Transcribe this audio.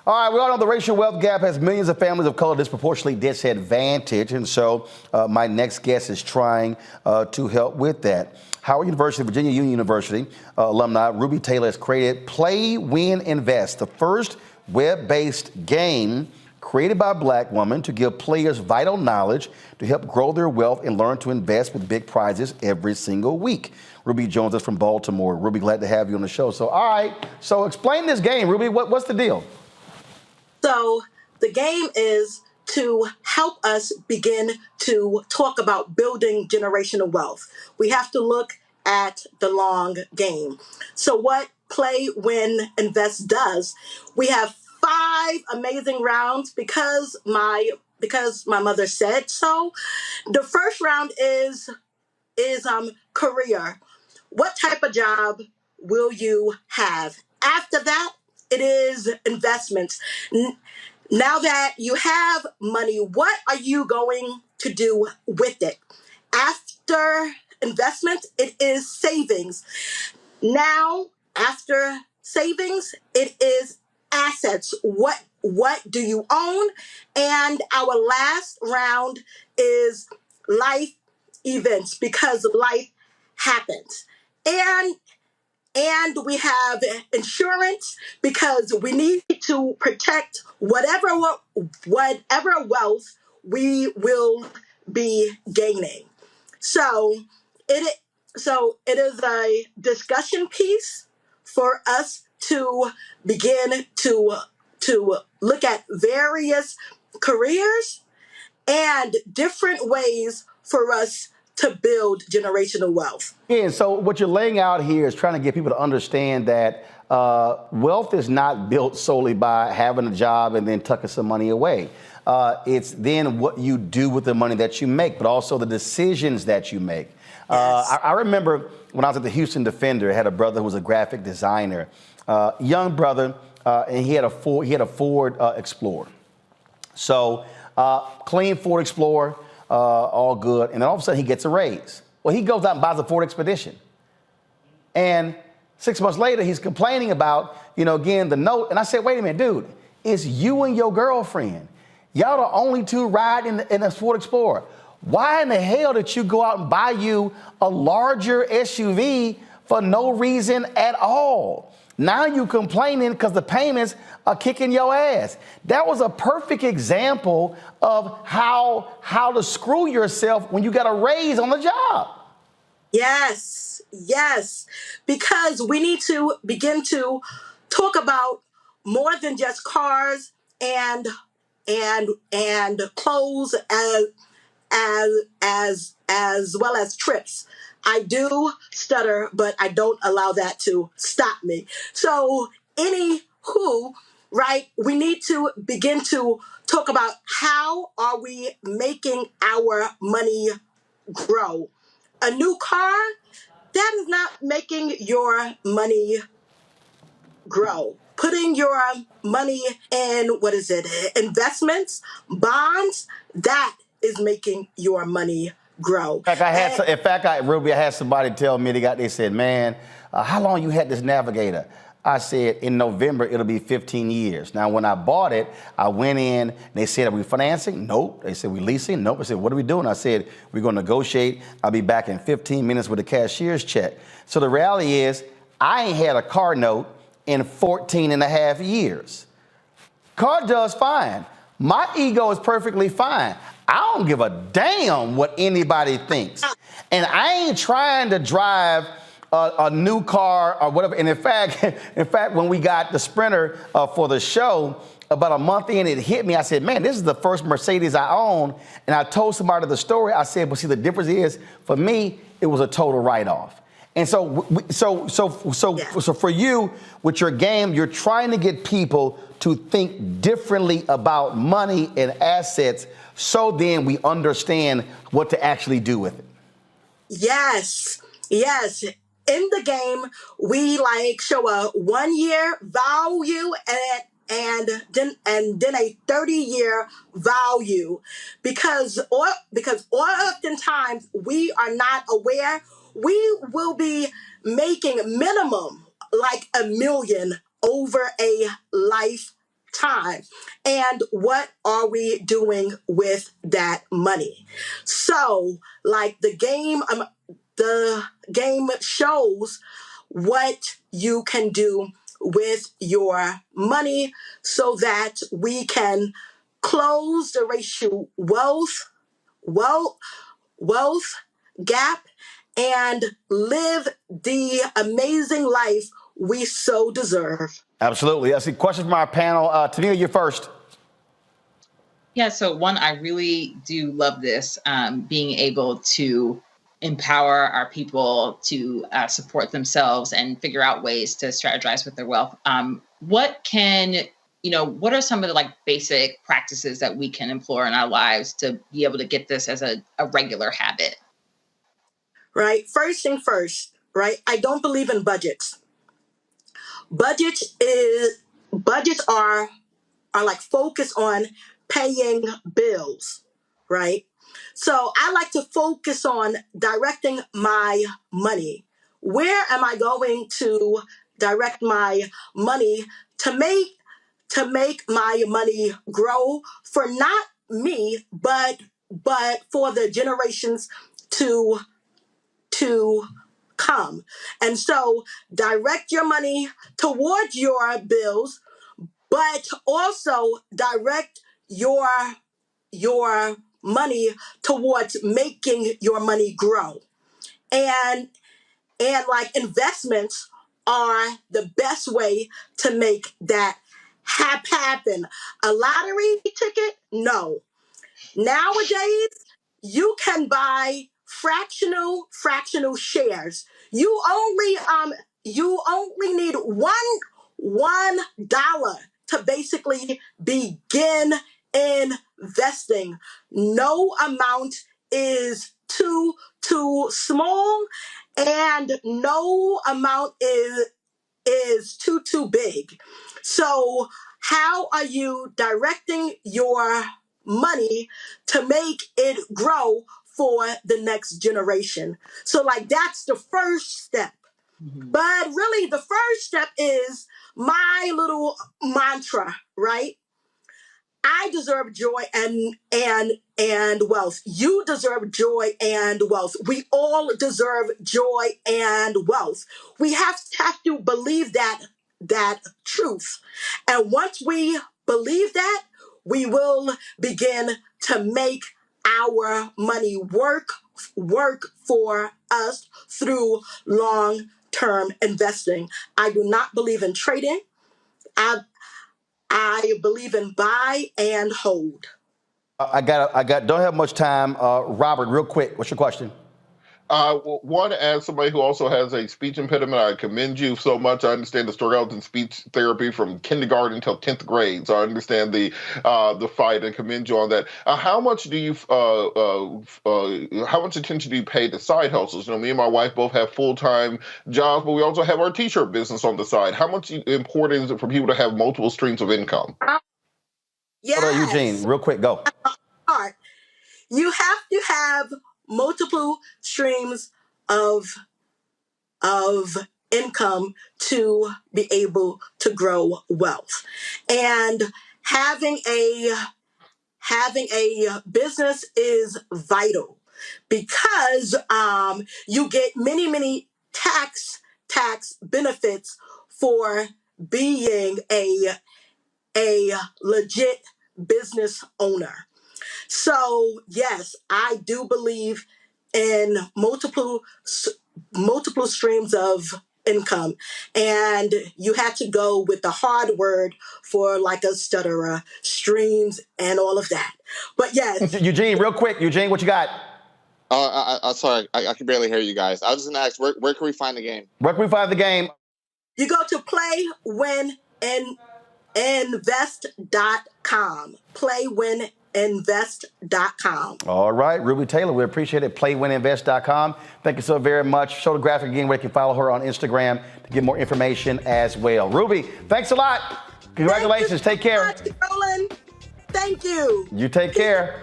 All right, we all know the racial wealth gap has millions of families of color disproportionately disadvantaged, and so my next guest is trying to help with that. Howard University, Virginia Union University alumni Ruby Taylor has created Play, Win, Invest, the first web-based game created by a black woman to give players vital knowledge to help grow their wealth and learn to invest with big prizes every single week. Ruby joins us from Baltimore. Ruby, glad to have you on the show. So, all right, so explain this game, Ruby. What's the deal? So the game is to help us begin to talk about building generational wealth. We have to look at the long game. So what Play, Win, Invest does, we have 5 amazing rounds because my mother said so. The first round is career. What type of job will you have? After that, it is investments. Now that you have money, what are you going to do with it? After investment, it is savings. Now, after savings, it is assets. What do you own? And our last round is life events, because life happens. And we have insurance because we need to protect whatever wealth we will be gaining. So it it is a discussion piece for us to begin to look at various careers and different ways for us to build generational wealth. Yeah, so what you're laying out here is trying to get people to understand that wealth is not built solely by having a job and then tucking some money away. It's then what you do with the money that you make, but also the decisions that you make. Yes. I remember when I was at the Houston Defender, I had a brother who was a graphic designer, young brother, and he had a Ford Explorer. So clean Ford Explorer. All good. And then all of a sudden he gets a raise. Well, he goes out and buys a Ford Expedition. And 6 months later, he's complaining about, again, the note. And I said, wait a minute, dude, it's you and your girlfriend. Y'all the only two riding in a Ford Explorer. Why in the hell did you go out and buy you a larger SUV for no reason at all? Now you complaining because the payments are kicking your ass. That was a perfect example of how to screw yourself when you got a raise on the job. Yes, because we need to begin to talk about more than just cars and clothes as well as trips. I do stutter, but I don't allow that to stop me. So anywho, right, we need to begin to talk about how are we making our money grow. A new car, that is not making your money grow. Putting your money in, investments, bonds, that is making your money grow. Ruby, I had somebody tell me they said, man, how long you had this Navigator? I said, in November, it'll be 15 years. Now, when I bought it, I went in, they said, are we financing? Nope. They said, we leasing? Nope. I said, what are we doing? I said, we're going to negotiate. I'll be back in 15 minutes with a cashier's check. So the reality is, I ain't had a car note in 14 and a half years. Car does fine. My ego is perfectly fine. I don't give a damn what anybody thinks. And I ain't trying to drive a new car or whatever. And in fact, when we got the Sprinter for the show, about a month in, it hit me. I said, man, this is the first Mercedes I own. And I told somebody the story. I said, but see, the difference is, for me, it was a total write-off. And so for you, with your game, you're trying to get people to think differently about money and assets, so then we understand what to actually do with it. Yes. In the game, we show a 1-year value and then a 30-year value, because oftentimes we are not aware we will be making minimum $1 million over a lifetime. time. And what are we doing with that money? So, like the game shows what you can do with your money so that we can close the racial wealth wealth gap and live the amazing life we so deserve. Absolutely. I see questions from our panel. Tania, you're first. Yeah, so one, I really do love this, being able to empower our people to support themselves and figure out ways to strategize with their wealth. What are some of the basic practices that we can employ in our lives to be able to get this as a regular habit? Right? First thing first, right? I don't believe in budgets. Budgets are like focus on paying bills, right? So I like to focus on directing my money. Where am I going to direct my money to make my money grow for not me, but for the generations to come? And so direct your money towards your bills, but also direct your money towards making your money grow. And like investments are the best way to make that happen. A lottery ticket? No. Nowadays, you can buy fractional shares. You only need $1 to basically begin investing. No amount is too small, and no amount is too big. So how are you directing your money to make it grow for the next generation? So like that's the first step. Mm-hmm. But really the first step is my little mantra, right? I deserve joy and wealth. You deserve joy and wealth. We all deserve joy and wealth. We have to believe that truth. And once we believe that, we will begin to make our money work for us through long-term investing. I do not believe in trading. I believe in buy and hold. Don't have much time. Robert, real quick, what's your question? One, as somebody who also has a speech impediment, I commend you so much. I understand the struggles in speech therapy from kindergarten until 10th grade, so I understand the fight and commend you on that. How much do you how much attention do you pay to side hustles? You know, me and my wife both have full-time jobs, but we also have our t-shirt business on the side. How much important is it for people to have multiple streams of income? Yes. Hold on, Eugene, real quick, go. You have to have multiple streams of income to be able to grow wealth. And having a business is vital because you get many tax benefits for being a legit business owner. So yes, I do believe in multiple streams of income, and you had to go with the hard word for like a stutterer, streams and all of that. But yes, Eugene, real quick, Eugene, what you got? Sorry, I can barely hear you guys. I was just gonna ask, where can we find the game? Where can we find the game? You go to playwinninvest.com. Playwinninvest.com. All right, Ruby Taylor, we appreciate it. Playwinninvest.com. Thank you so very much. Show the graphic again where you can follow her on Instagram to get more information as well. Ruby, thanks a lot. Congratulations. Take care. Roland. Thank you. You take care.